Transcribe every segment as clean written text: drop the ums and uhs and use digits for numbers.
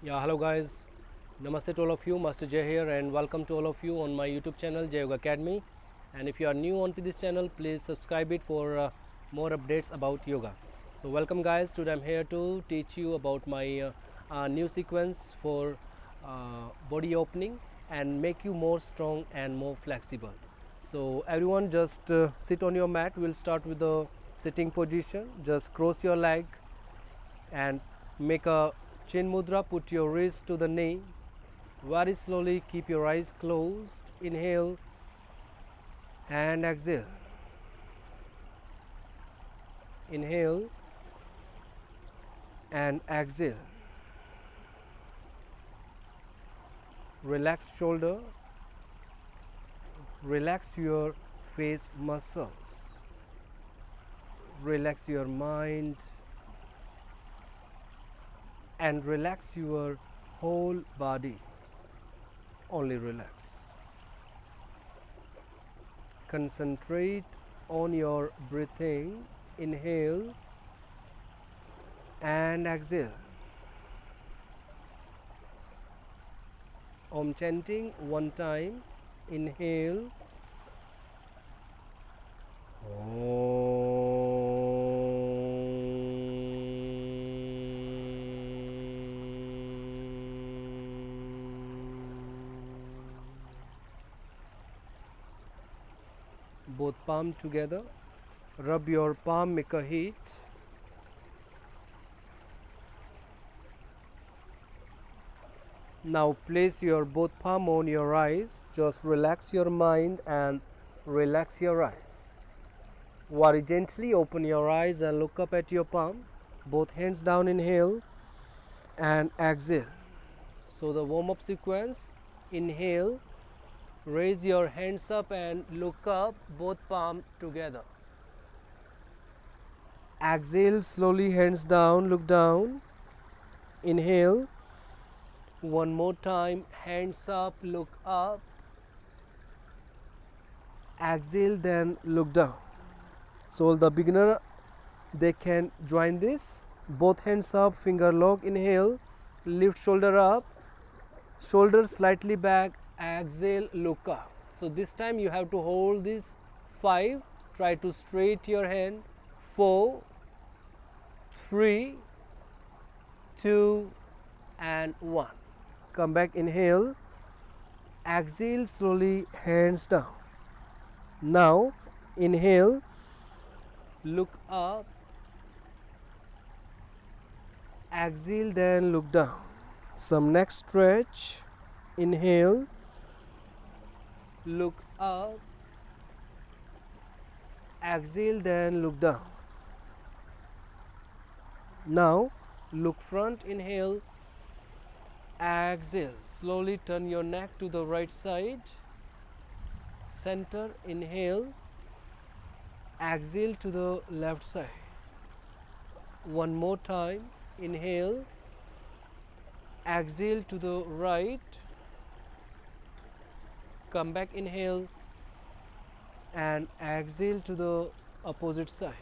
Yeah, hello guys. Namaste to all of you. Master Ajay here, and welcome to all of you on my YouTube channel, Jay Yoga Academy. And if you are new onto this channel, please subscribe it for more updates about yoga. So, welcome guys. Today I'm here to teach you about my new sequence for body opening and make you more strong and more flexible. So, everyone, just sit on your mat. We'll start with the sitting position. Just cross your leg and make a chin mudra. Put your wrist to the knee. Very slowly keep your eyes closed. Inhale and exhale. Inhale and exhale. Relax shoulder. Relax your face muscles. Relax your mind and relax your whole body. Only relax. Concentrate on your breathing. Inhale and exhale. Om chanting one time. Inhale. Both palm together. Rub your palm, make a heat. Now place your both palm on your eyes. Just relax your mind and relax your eyes. Very gently open your eyes and look up at your palm. Both hands down, inhale and exhale. So the warm-up sequence, inhale, raise your hands up and look up, both palm together. Exhale, slowly hands down, look down. Inhale. One more time, hands up, look up. Exhale, then look down. So the beginner, they can join this. Both hands up, finger lock, inhale, lift shoulder up, shoulder slightly back, exhale, look up. So this time you have to hold this 5, try to straight your hand, 4, 3, 2 and 1. Come back, inhale, exhale, slowly hands down. Now inhale, look up, exhale, then look down. Some neck stretch. Inhale, look up, exhale, then look down. Now look front. Inhale, exhale, slowly turn your neck to the right side, center. Inhale, exhale to the left side. One more time. Inhale, exhale to the right, come back, inhale and exhale to the opposite side.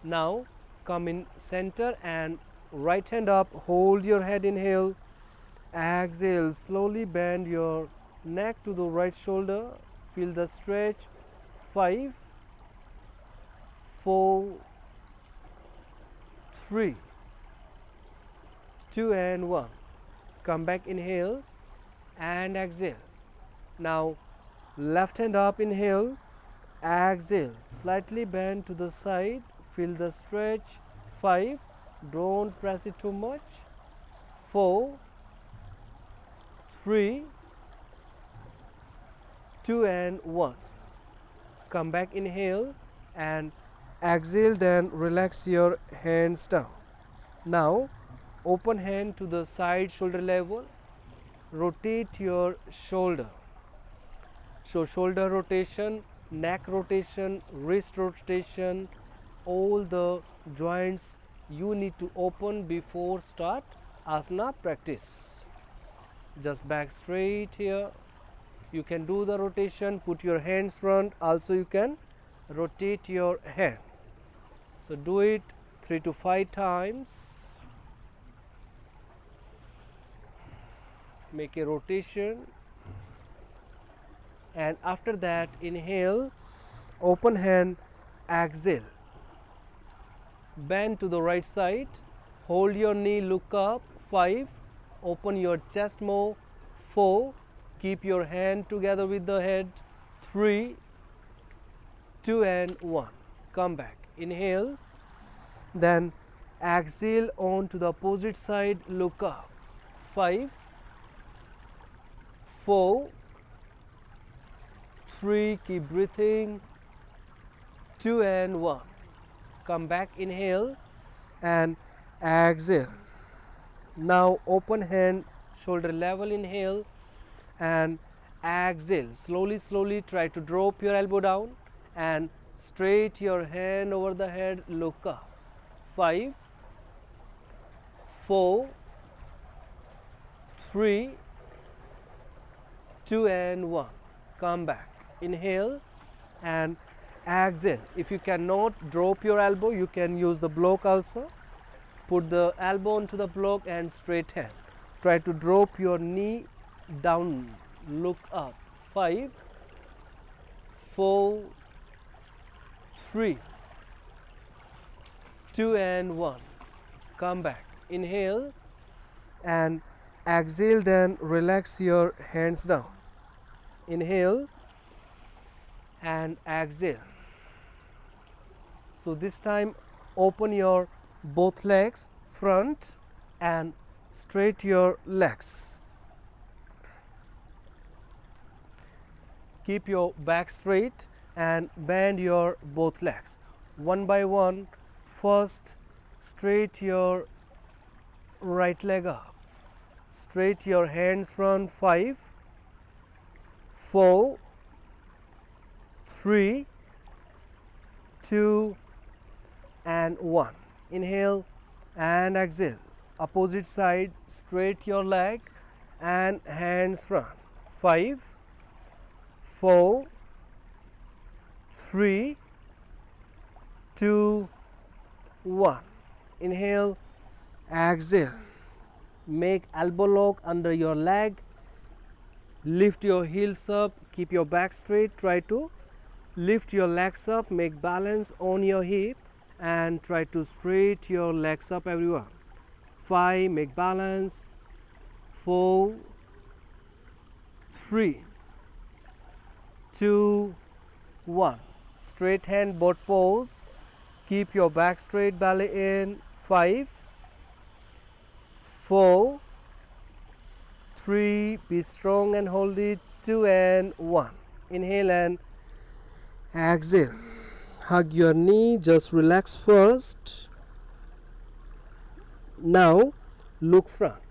Now come in center and right hand up, hold your head, inhale, exhale, slowly bend your neck to the right shoulder, feel the stretch. 5, 4, 3, 2 and 1. Come back, inhale and exhale. Now left hand up, inhale, exhale, slightly bend to the side, feel the stretch. 5, don't press it too much. 4, 3, 2 and 1. Come back, inhale and exhale, then relax your hands down. Now open hand to the side shoulder level, rotate your shoulder. So shoulder rotation, neck rotation, wrist rotation, all the joints you need to open before start asana practice. Just back straight here. You can do the rotation, put your hands front, also you can rotate your hand. So do it 3 to 5 times. make a rotation, and after that inhale, open hand, exhale, bend to the right side, hold your knee, look up, 5, open your chest more, 4, keep your hand together with the head, 3, 2 and 1, come back, inhale, then exhale on to the opposite side, look up, 5, 4, 3, keep breathing, 2 and 1, come back, inhale and exhale. Now open hand, shoulder level, inhale and exhale. Slowly try to drop your elbow down and straight your hand over the head, look up, 5, 4, 3, 2 and 1, come back, inhale and exhale. If you cannot drop your elbow, you can use the block also. Put the elbow onto the block and straight hand. Try to drop your knee down, look up, 5, 4, 3, 2 and 1, come back, inhale and exhale, then relax your hands down, inhale and exhale. So this time open your both legs front and straight your legs. Keep your back straight and bend your both legs. One by one, first straight your right leg up. Straight your hands front, 5, 4, 3, 2 and 1. Inhale and exhale. Opposite side, straight your leg and hands front. 5, 4, 3, 2, 1. Inhale, exhale. Make elbow lock under your leg. Lift your heels up. Keep your back straight. Try to lift your legs up. Make balance on your hip and try to straight your legs up, everyone. 5, make balance. 4, 3, 2, 1. Straight hand, both pose. Keep your back straight, belly in. 5, 4, 3, be strong and hold it. 2 and 1. Inhale and exhale. Hug your knee, just relax first. Now look front.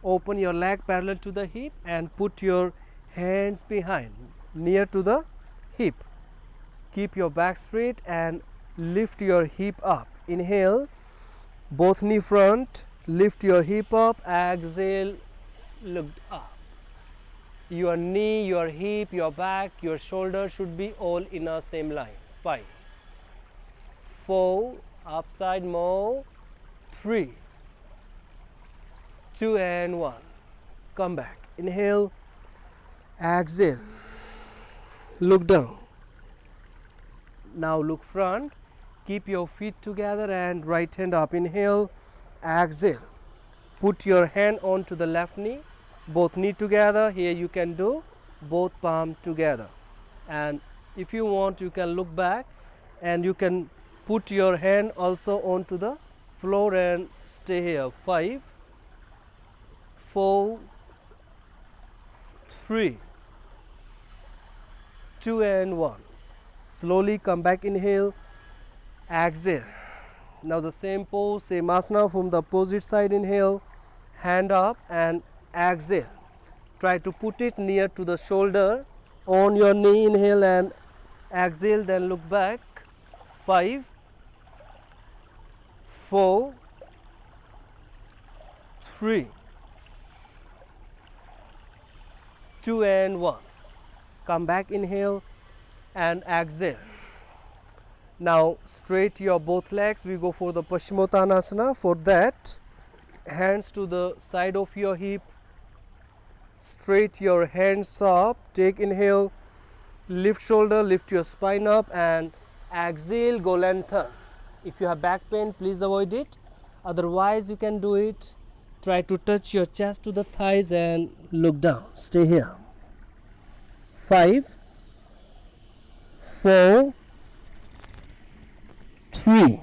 Open your leg parallel to the hip and put your hands behind, near to the hip. Keep your back straight and lift your hip up. Inhale, both knee front, lift your hip up, exhale, look up. Your knee, your hip, your back, your shoulder should be all in a same line. 5, 4, upside more, 3, 2 and 1. Come back. Inhale, exhale, look down. Now look front. Keep your feet together and right hand up. Inhale, exhale. Put your hand onto the left knee, both knee together. Here you can do both palm together. And if you want, you can look back and you can put your hand also onto the floor and stay here. 5, 4, 3, 2 and 1. Slowly come back. Inhale, exhale. Now the same pose, same asana from the opposite side. Inhale, hand up and exhale. Try to put it near to the shoulder on your knee. Inhale and exhale, then look back. 5, 4, 3, 2 and 1. Come back, inhale and exhale. Now straight your both legs. We go for the Pashmitanasana. For that, hands to the side of your hip, straight your hands up, take inhale, lift shoulder, lift your spine up, and exhale, go lengthen. If you have back pain, please avoid it. Otherwise, you can do it. Try to touch your chest to the thighs and look down. Stay here. 5, 4, 3,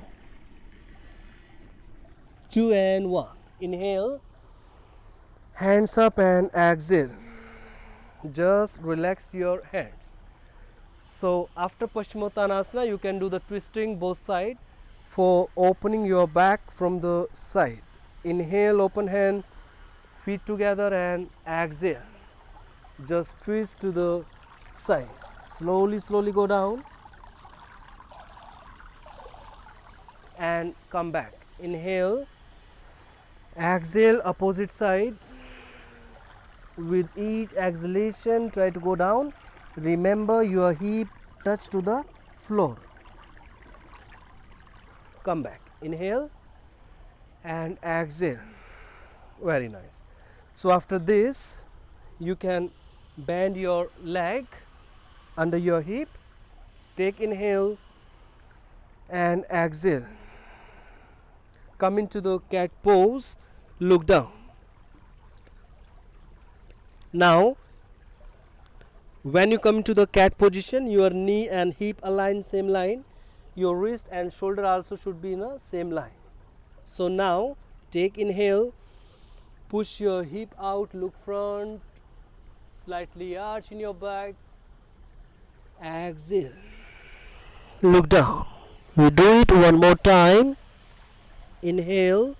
2 and 1. Inhale, hands up and exhale. Just relax your hands. So after Pashmitanasana, you can do the twisting both sides for opening your back from the side. Inhale, open hand, feet together, and exhale. Just twist to the side. Slowly, slowly go down and come back. Inhale, exhale, opposite side. With each exhalation, try to go down. Remember your hip touch to the floor. Come back. Inhale and exhale. Very nice. So after this, you can bend your leg under your hip. Take inhale and exhale. Come into the cat pose. Look down. Now, when you come into the cat position, your knee and hip align same line. Your wrist and shoulder also should be in the same line. So now, take inhale, push your hip out, look front, slightly arch in your back. Exhale. Look down. We do it one more time. Inhale.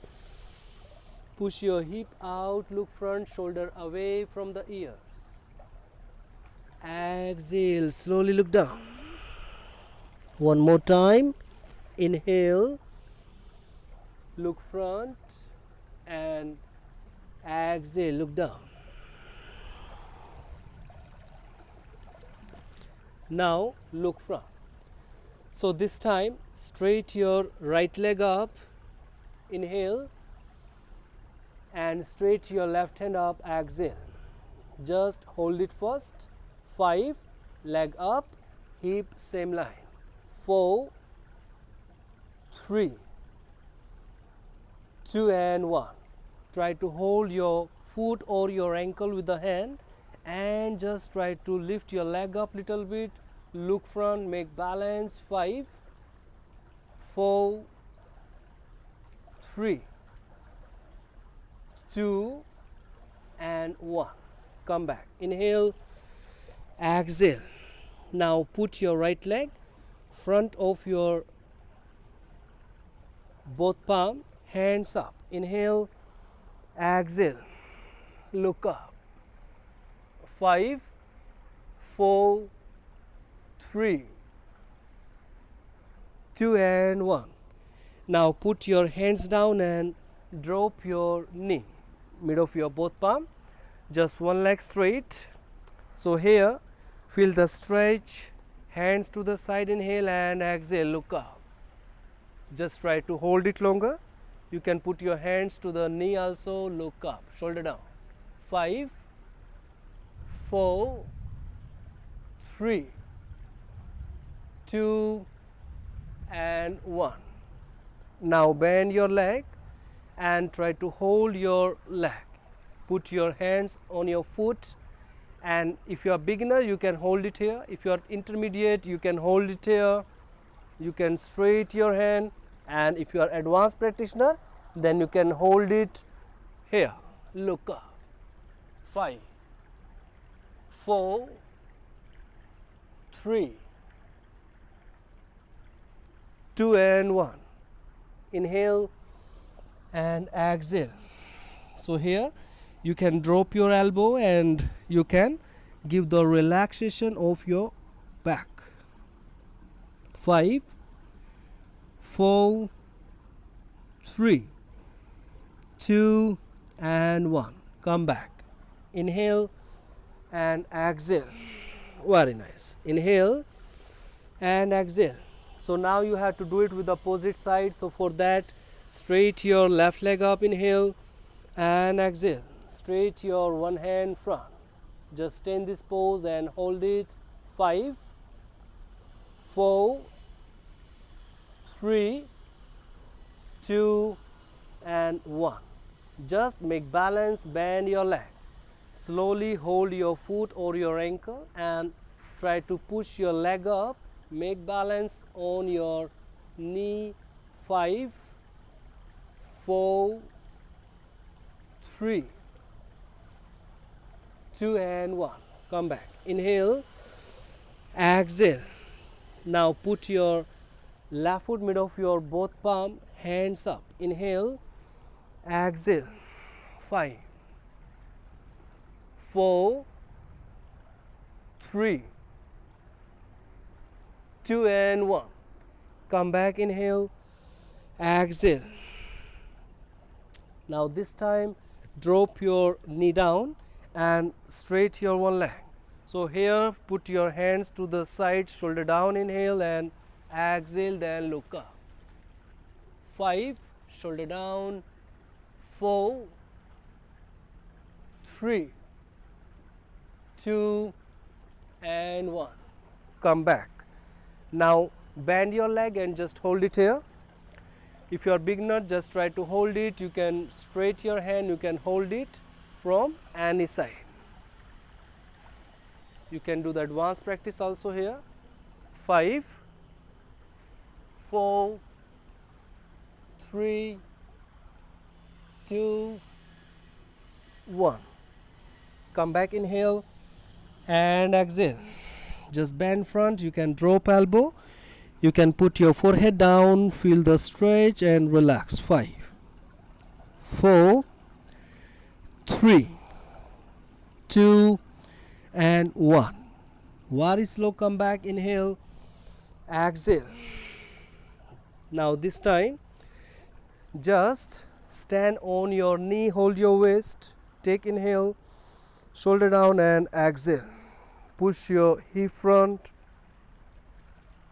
Push your hip out, look front, shoulder away from the ears. Exhale, slowly look down. One more time. Inhale, look front, and exhale, look down. Now look front. So this time, straight your right leg up. Inhale. And straight your left hand up, exhale. Just hold it first. 5, leg up, hip same line. 4, 3, 2 and 1. Try to hold your foot or your ankle with the hand and just try to lift your leg up little bit. Look front, make balance. 5, 4, 3, 2 and 1. Come back. Inhale, exhale. Now put your right leg front of your both palm, hands up. Inhale, exhale. Look up. 5, 4, 3, 2 and 1. Now put your hands down and drop your knee. Mid of your both palm, just one leg straight. So here, feel the stretch, hands to the side, inhale and exhale, look up. Just try to hold it longer. You can put your hands to the knee also, look up, shoulder down. 5, 4, 3, 2 and 1. Now bend your leg and try to hold your leg. Put your hands on your foot, and if you are beginner you can hold it here. If you are intermediate you can hold it here. You can straight your hand, and if you are advanced practitioner then you can hold it here. Look up. 5, 4, 3, 2 and 1. Inhale and exhale. So here you can drop your elbow and you can give the relaxation of your back. 5, 4, 3, 2 and 1. Come back. Inhale and exhale. Very nice. Inhale and exhale. So now you have to do it with the opposite side. So for that, straight your left leg up, inhale and exhale. straight your one hand front. Just stay in this pose and hold it. 5, 4, 3, 2 and 1. Just make balance, bend your leg. Slowly hold your foot or your ankle and try to push your leg up. Make balance on your knee. 5, 4, 3, 2 and 1. Come back. Inhale, exhale. Now put your left foot mid of your both palm, hands up. Inhale, exhale. 5, 4, 3, 2 and 1. Come back. Inhale, exhale. Now this time drop your knee down and straight your one leg. So here put your hands to the side, shoulder down. Inhale and exhale, then look up. 5, shoulder down. 4, 3, 2 and 1. Come back. Now bend your leg and just hold it here. If you are beginner, just try to hold it. You can straight your hand, you can hold it from any side. You can do the advanced practice also here. 5, 4, 3, 2, 1. Come back. Inhale and exhale. Just bend front. You can drop elbow. You can put your forehead down, feel the stretch and relax. 5, 4, 3, 2 and 1. Very slow. Come back. Inhale, exhale. Now this time just stand on your knee, hold your waist, take inhale, shoulder down and exhale. Push your hip front,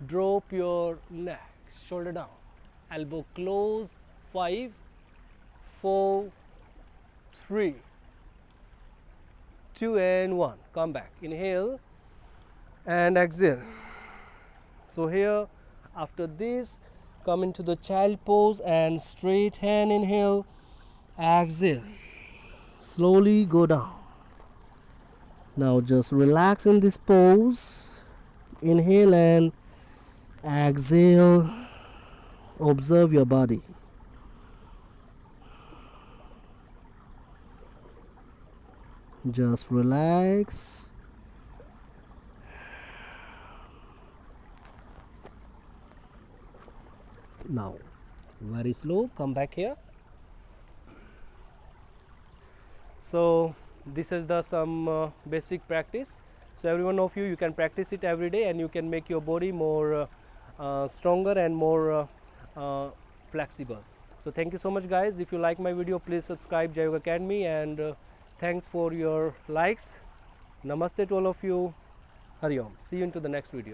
drop your neck, shoulder down, elbow close. 5, 4, 3, 2 and 1. Come back. Inhale and exhale. So here after this come into the child pose and straight hand. Inhale, exhale, slowly go down. Now just relax in this pose. Inhale and exhale. Observe your body. Just relax. Now very slow, come back here. So this is the some basic practice. So every one of you can practice it every day and you can make your body more stronger and more flexible. So thank you so much guys. If you like my video, please subscribe Ajay Yoga Academy, and thanks for your likes. Namaste to all of you. Hari Om. See you into the next video.